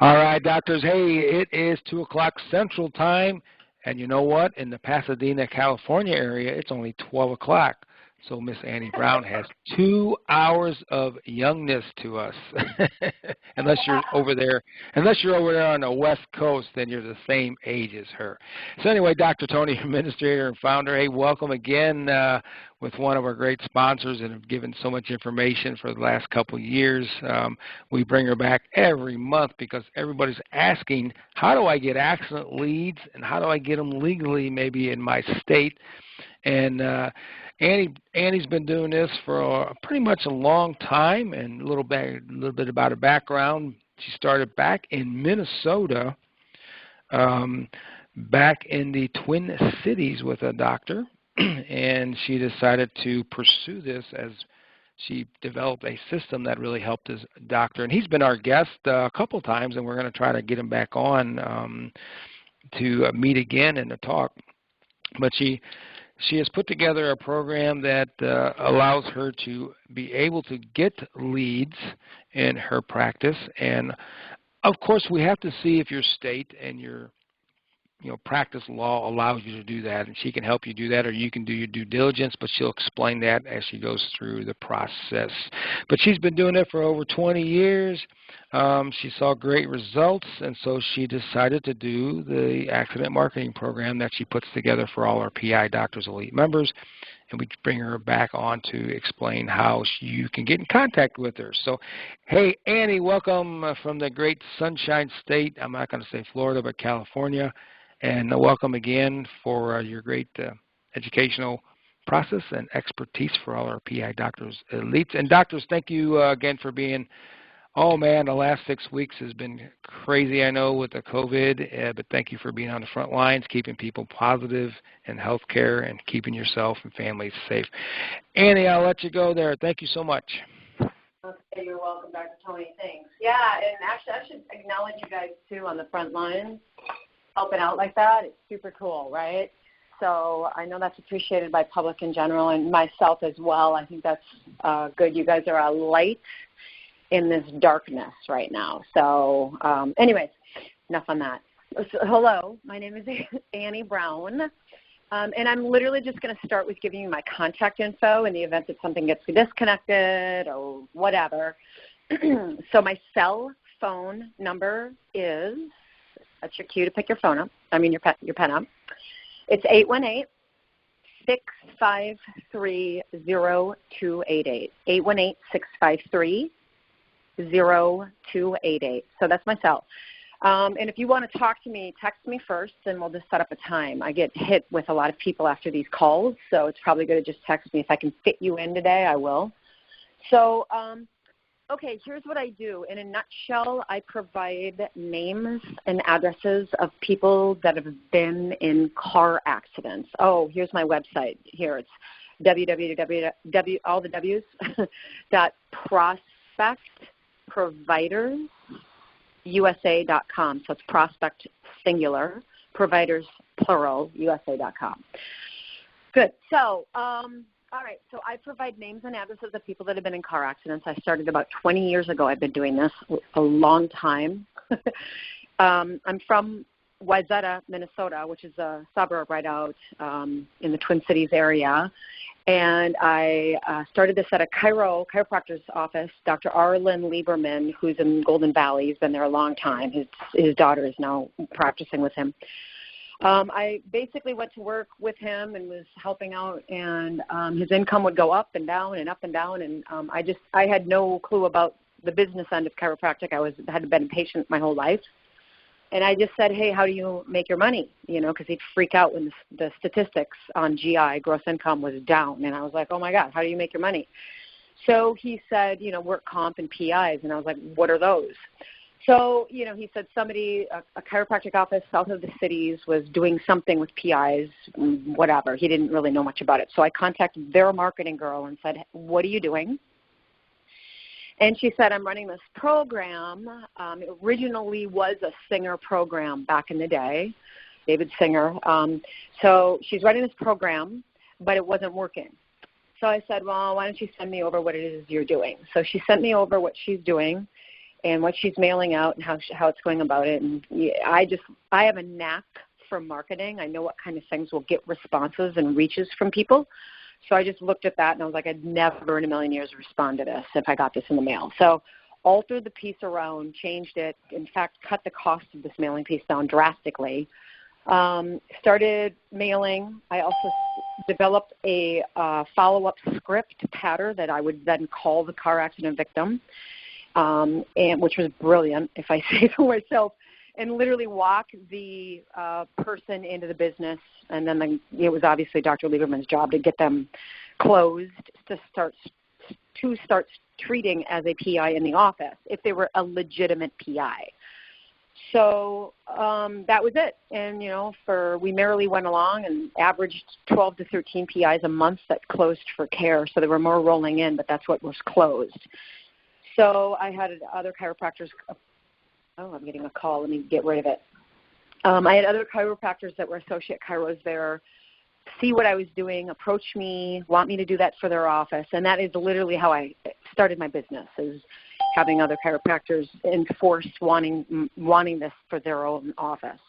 All right, doctors. Hey, it is 2 o'clock Central Time, and you know what? In the Pasadena, California area, it's only 12 o'clock. So Miss Annie Brown has 2 hours of youngness to us. unless you're over there, on the West Coast, then you're the same age as her. So anyway, Dr. Tony, administrator and founder, hey, welcome again with one of our great sponsors and have given so much information for the last couple of years. We bring her back every month because everybody's asking, how do I get accident leads and how do I get them legally maybe in my state? And Annie's been doing this for pretty much a long time, and a little bit about her background. She started back in Minnesota, back in the Twin Cities with a doctor, and she decided to pursue this as she developed a system that really helped his doctor. And he's been our guest a couple times, and we're going to try to get him back on to meet again and to talk. But she has put together a program that allows her to be able to get leads in her practice. And, of course, we have to see if your state and your practice law allows you to do that, and she can help you do that, or you can do your due diligence, but she'll explain that as she goes through the process. But she's been doing it for over 20 years. She saw great results, and so she decided to do the accident marketing program that she puts together for all our PI Doctors Elite members, and we bring her back on to explain how you can get in contact with her. So, hey, Annie, welcome from the great Sunshine State. I'm not going to say Florida, but California. And welcome again for your great educational process and expertise for all our PI Doctors Elites. And doctors, thank you again for being, oh man, the last 6 weeks has been crazy, I know, with the COVID, but thank you for being on the front lines, keeping people positive in healthcare and keeping yourself and families safe. Annie, I'll let you go there. Thank you so much. Okay, you're welcome, Dr. Tony. Thanks. Yeah, and actually I should acknowledge you guys, too, on the front lines. Helping out like that, it's super cool, right? So I know that's appreciated by public in general and myself as well. I think that's good. You guys are a light in this darkness right now. So anyways, enough on that. So, hello, my name is Annie Brown, and I'm literally just going to start with giving you my contact info in the event that something gets disconnected or whatever. So my cell phone number is, that's your cue to pick your phone up. Your pen up. It's 818-653-0288. 818-653-0288. So that's my cell. And if you want to talk to me, text me first, and we'll just set up a time. I get hit with a lot of people after these calls, so it's probably good to just text me. If I can fit you in today, I will. So, okay, here's what I do. In a nutshell, I provide names and addresses of people that have been in car accidents. Oh, here's my website. Here it's www.prospectprovidersusa.com. So it's prospect singular, providers plural, usa.com. Good. So, all right, so I provide names and addresses of people that have been in car accidents. I started about 20 years ago. I've been doing this a long time. I'm from Wayzata, Minnesota, which is a suburb right out in the Twin Cities area. And I started this at a chiropractor's office, Dr. Arlen Lieberman, who's in Golden Valley. He's been there a long time. His daughter is now practicing with him. I basically went to work with him and was helping out, and his income would go up and down and up and down, and I had no clue about the business end of chiropractic. I had been a patient my whole life, and I just said, hey, how do you make your money? Because he'd freak out when the statistics on GI, gross income, was down, and I was like, oh my God, how do you make your money? So he said, work comp and PIs, and I was like, what are those? So, he said somebody, a chiropractic office south of the cities was doing something with PIs, whatever. He didn't really know much about it. So I contacted their marketing girl and said, what are you doing? And she said, I'm running this program. It originally was a Singer program back in the day, David Singer. So she's running this program, but it wasn't working. So I said, well, why don't you send me over what it is you're doing? So she sent me over what she's doing. and what she's mailing out and how it's going about it. And I have a knack for marketing. I know what kind of things will get responses and reaches from people. So I just looked at that and I was like, I'd never in a million years respond to this if I got this in the mail. So altered the piece around, changed it, in fact, cut the cost of this mailing piece down drastically. Started mailing. I also developed a follow-up script pattern that I would then call the car accident victim, and which was brilliant, if I say so myself, and literally walk the person into the business. And then it was obviously Dr. Lieberman's job to get them closed to start treating as a PI in the office if they were a legitimate PI. So that was it. And, we merrily went along and averaged 12 to 13 PIs a month that closed for care. So there were more rolling in, but that's what was closed. So I had other chiropractors. Oh, I'm getting a call. Let me get rid of it. I had other chiropractors that were associate chiros there see what I was doing, approach me, want me to do that for their office. And that is literally how I started my business, is having other chiropractors enforce wanting this for their own office.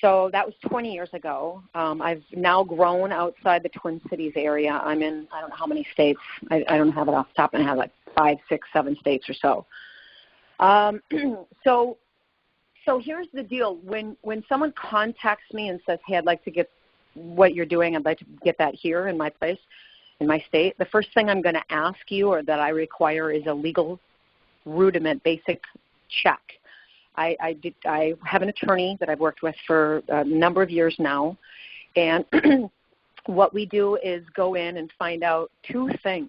So that was 20 years ago. I've now grown outside the Twin Cities area. I'm in, I don't know how many states. I don't have it off the top of my head, like 5, 6, 7 states or so. So here's the deal. When someone contacts me and says, hey, I'd like to get what you're doing, I'd like to get that here in my place, in my state, the first thing I'm going to ask you or that I require is a legal rudiment basic check. I have an attorney that I've worked with for a number of years now, and what we do is go in and find out 2 things.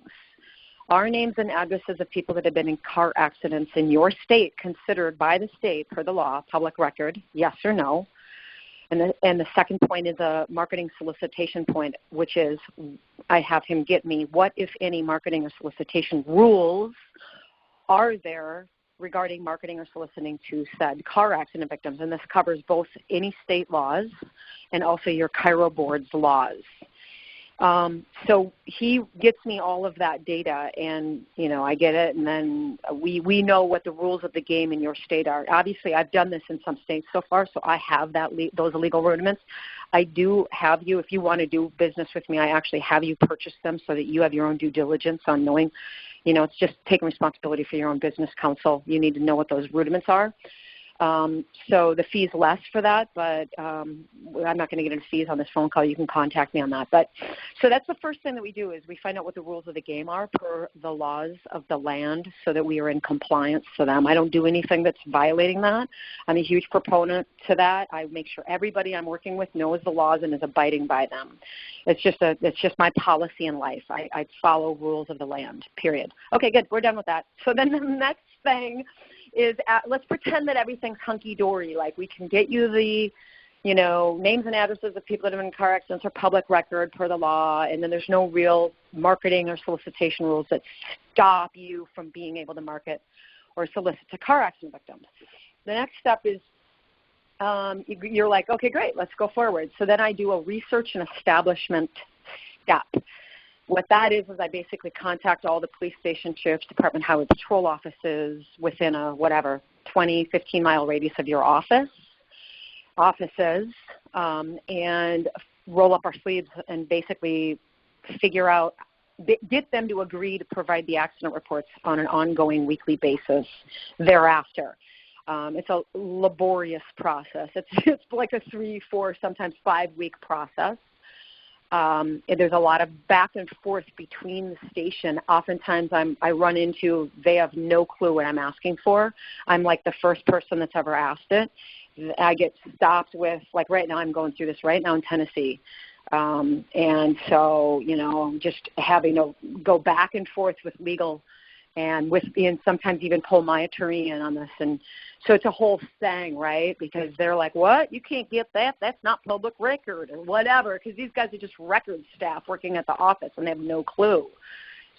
Our names and addresses of people that have been in car accidents in your state, considered by the state per the law, public record, yes or no. And the second point is a marketing solicitation point, which is I have him get me what, if any, marketing or solicitation rules are there regarding marketing or soliciting to said car accident victims. And this covers both any state laws and also your chiro board's laws. So he gets me all of that data, and, I get it, and then we know what the rules of the game in your state are. Obviously, I've done this in some states so far, so I have those legal rudiments. I do have you, if you want to do business with me, I actually have you purchase them so that you have your own due diligence on knowing, it's just taking responsibility for your own business counsel. You need to know what those rudiments are. So the fee's less for that, but I'm not going to get into fees on this phone call. You can contact me on that. But so that's the first thing that we do, is we find out what the rules of the game are per the laws of the land so that we are in compliance to them. I don't do anything that's violating that. I'm a huge proponent to that. I make sure everybody I'm working with knows the laws and is abiding by them. It's just my policy in life. I follow rules of the land, period. Okay, good. We're done with that. So then the next thing is let's pretend that everything's hunky-dory. Like, we can get you the, names and addresses of people that have been in car accidents or public record per the law, and then there's no real marketing or solicitation rules that stop you from being able to market or solicit to car accident victims. The next step is you're like, okay, great, let's go forward. So then I do a research and establishment step. What that is I basically contact all the police station, sheriff's department, highway patrol offices within a 20, 15-mile radius of your offices, and roll up our sleeves and basically figure out, get them to agree to provide the accident reports on an ongoing weekly basis thereafter. It's a laborious process. It's like a 3, 4, sometimes 5-week process. There's a lot of back and forth between the station. Oftentimes I run into, they have no clue what I'm asking for. I'm like the first person that's ever asked it. I get stopped with, like right now I'm going through this right now in Tennessee. And so, just having to go back and forth with legal and sometimes even pull my attorney in on this. And so it's a whole thing, right? Because they're like, what? You can't get that? That's not public record or whatever, because these guys are just record staff working at the office and they have no clue.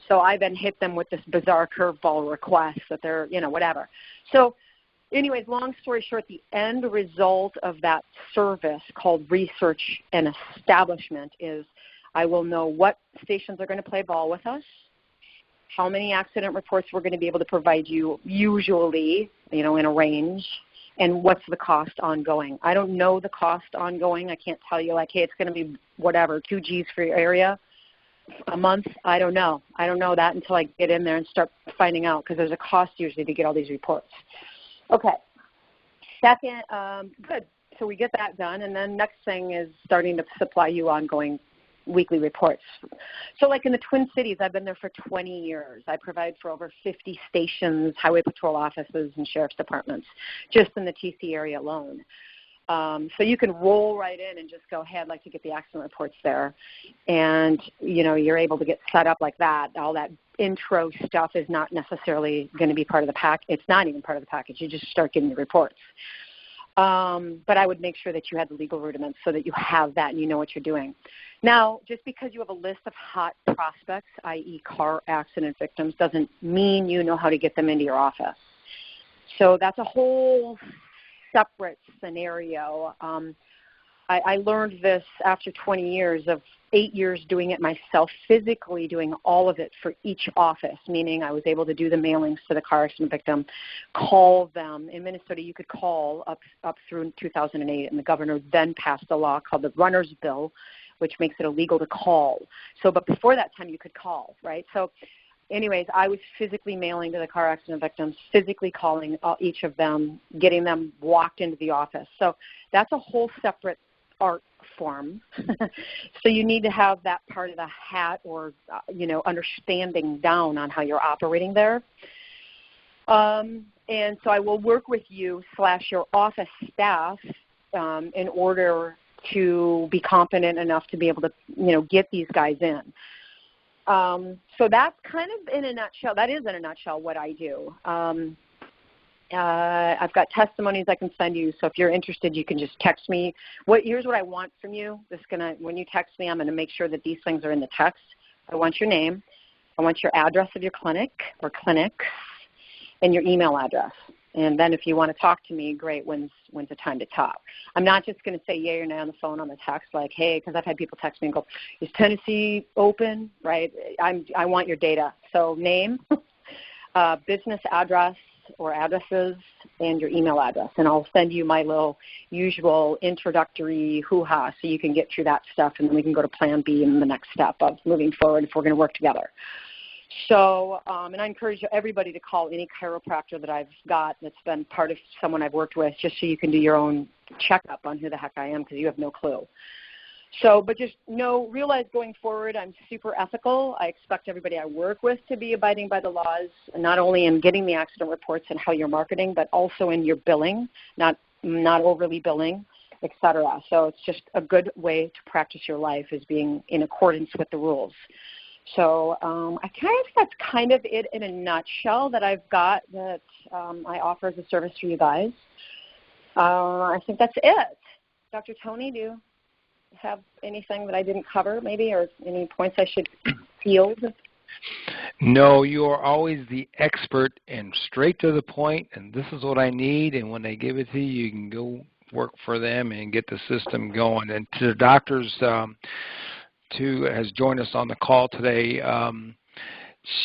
So I then hit them with this bizarre curveball request that they're, whatever. So anyways, long story short, the end result of that service called research and establishment is I will know what stations are going to play ball with us. how many accident reports we're going to be able to provide you usually, in a range, and what's the cost ongoing. I don't know the cost ongoing. I can't tell you hey, it's going to be whatever, 2 Gs for your area a month. I don't know. I don't know that until I get in there and start finding out, because there's a cost usually to get all these reports. Okay. Second, good. So we get that done, and then next thing is starting to supply you ongoing weekly reports. So like in the Twin Cities, I've been there for 20 years. I provide for over 50 stations, highway patrol offices, and sheriff's departments, just in the TC area alone. So you can roll right in and just go, hey, I'd like to get the accident reports there. And, you're able to get set up like that. All that intro stuff is not necessarily going to be part of the pack. It's not even part of the package. You just start getting the reports. But I would make sure that you had the legal rudiments so that you have that and you know what you're doing. Now, just because you have a list of hot prospects, i.e. car accident victims, doesn't mean you know how to get them into your office. So that's a whole separate scenario. I learned this after 20 years of 8 years doing it myself, physically doing all of it for each office, meaning I was able to do the mailings to the car accident victim, call them. In Minnesota, you could call up through 2008, and the governor then passed a law called the Runner's Bill, which makes it illegal to call. But before that time, you could call, right? So anyways, I was physically mailing to the car accident victims, physically calling each of them, getting them walked into the office. So that's a whole separate art form. So you need to have that part of the hat or, understanding down on how you're operating there. And so I will work with you / your office staff in order to be competent enough to be able to, get these guys in. So that's kind of in a nutshell. That is in a nutshell what I do. I've got testimonies I can send you. So if you're interested, you can just text me. Here's what I want from you. When you text me, I'm going to make sure that these things are in the text. I want your name. I want your address of your clinic or clinics and your email address. And then if you want to talk to me, great, when's the time to talk? I'm not just going to say yay or nay on the phone on the text like, hey, because I've had people text me and go, is Tennessee open, right? I want your data. So name, business address or addresses, and your email address. And I'll send you my little usual introductory hoo-ha so you can get through that stuff, and then we can go to plan B and the next step of moving forward if we're going to work together. So, and I encourage everybody to call any chiropractor that I've got that's been part of someone I've worked with, just so you can do your own checkup on who the heck I am, because you have no clue. So, but just realize going forward, I'm super ethical. I expect everybody I work with to be abiding by the laws, not only in getting the accident reports and how you're marketing, but also in your billing, not overly billing, et cetera. So it's just a good way to practice your life, is being in accordance with the rules. So that's kind of it in a nutshell that I've got that I offer as a service for you guys. I think that's it. Dr. Tony, do you have anything that I didn't cover maybe, or any points I should field? No, you are always the expert and straight to the point, and this is what I need, and when they give it to you, you can go work for them and get the system going. And to the doctors who has joined us on the call today,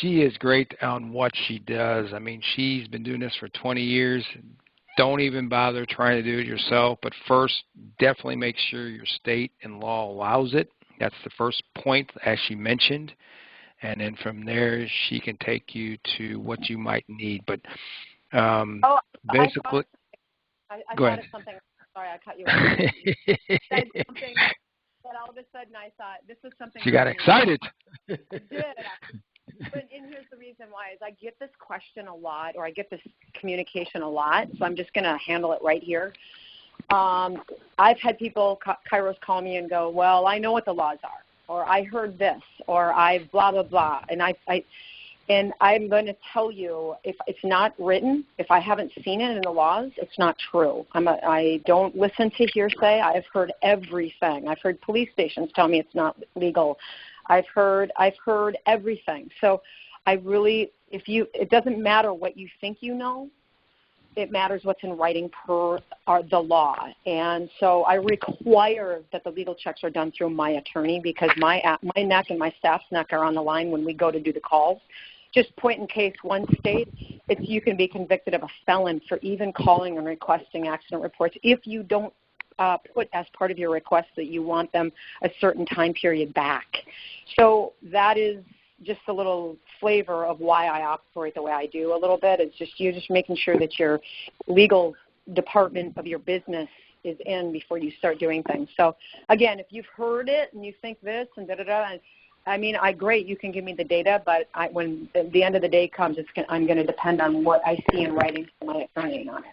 she is great on what she does. I mean, she's been doing this for 20 years. Don't even bother trying to do it yourself, but first, definitely make sure your state and law allows it. That's the first point, as she mentioned. And then from there, she can take you to what you might need. But basically, I go thought ahead. of something. Sorry, I cut you off. You said something that all of a sudden I thought, this is something. She got excited. I did. And here's the reason why, is I get this question a lot, or I get this communication a lot, so I'm just going to handle it right here. I've had people, chiros, call me and go, well, I know what the laws are, or I heard this, or I blah, blah, blah. And I'm going to tell you, if it's not written, if I haven't seen it in the laws, it's not true. I don't listen to hearsay. I've heard everything. I've heard police stations tell me it's not legal. I've heard everything. So it doesn't matter what you think you know. It matters what's in writing per the law. And so I require that the legal checks are done through my attorney, because my neck and my staff's neck are on the line when we go to do the calls. just point in case, one state, you can be convicted of a felon for even calling and requesting accident reports if you don't put as part of your request that you want them a certain time period back. So that is just a little flavor of why I operate the way I do a little bit. It's just you're just making sure that your legal department of your business is in before you start doing things. So, again, if you've heard it and you think this and da-da-da, I mean, great, you can give me the data, but when the end of the day comes, I'm going to depend on what I see in writing from my attorney on it.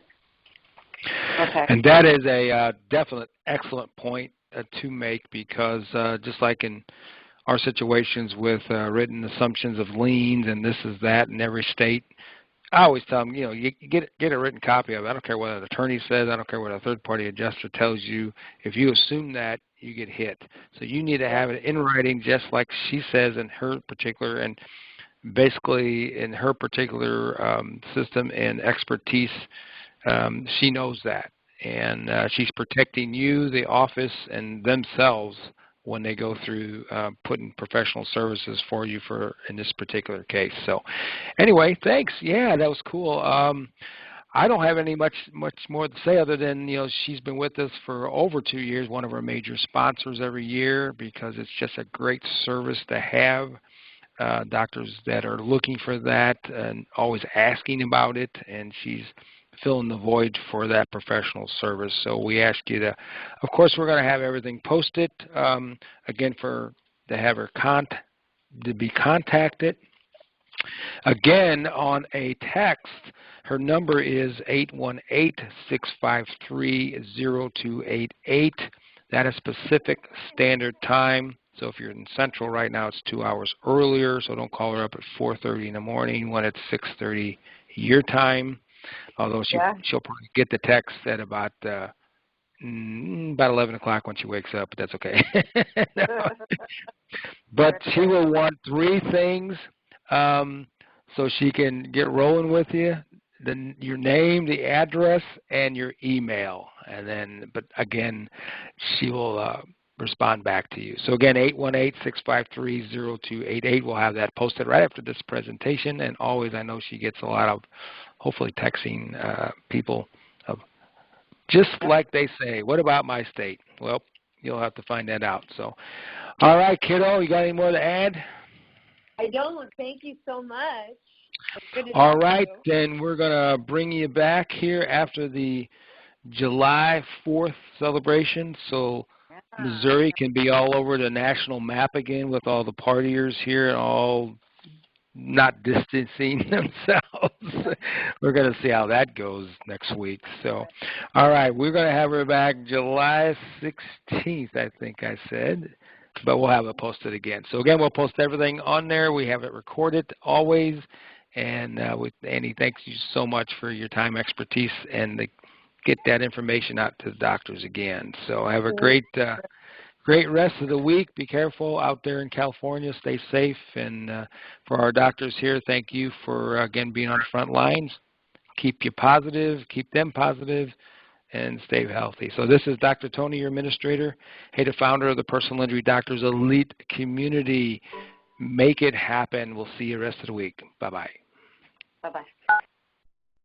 Okay. And that is a definite excellent point to make, because just like in our situations with written assumptions of liens and this is that in every state, I always tell them, you get a written copy of it. I don't care what an attorney says. I don't care what a third-party adjuster tells you. If you assume that, you get hit. So you need to have it in writing, just like she says in her particular, and basically in her particular system and expertise, she knows that. And she's protecting you, the office, and themselves when they go through putting professional services for you in this particular case. So anyway, thanks. Yeah, that was cool. I don't have much more to say other than, she's been with us for over 2 years, one of our major sponsors every year, because it's just a great service to have. Doctors that are looking for that and always asking about it, and she's filling the void for that professional service. So we ask you to, of course, we're going to have everything posted, again, to have her to be contacted. Again, on a text, her number is 818-653-0288. That is Pacific Standard Time. So if you're in Central right now, it's 2 hours earlier, so don't call her up at 4:30 in the morning when it's 6:30 your time. Although she'll probably get the text at about 11 o'clock when she wakes up, but that's okay. But she will want 3 things so she can get rolling with you: your name, the address, and your email. And then, but again, she will respond back to you. So again, 818-653-0288. We'll have that posted right after this presentation. And always, I know she gets a lot of, hopefully, texting people of just like they say, what about my state? Well, you'll have to find that out. So, all right, kiddo, you got any more to add? I don't. Thank you so much. All right, then we're going to bring you back here after the July 4th celebration, so Missouri can be all over the national map again with all the partiers here and all not distancing themselves. We're going to see how that goes next week. So, all right, we're going to have her back July 16th, I think I said, but we'll have it posted again. So, again, we'll post everything on there. We have it recorded always. And Annie, thanks you so much for your time, expertise, and get that information out to the doctors again. So have a great rest of the week. Be careful out there in California. Stay safe. And for our doctors here, thank you for, again, being on the front lines. Keep you positive. Keep them positive. And stay healthy. So this is Dr. Tony, your administrator, the founder of the Personal Injury Doctors Elite Community. Make it happen. We'll see you the rest of the week. Bye-bye. Bye-bye.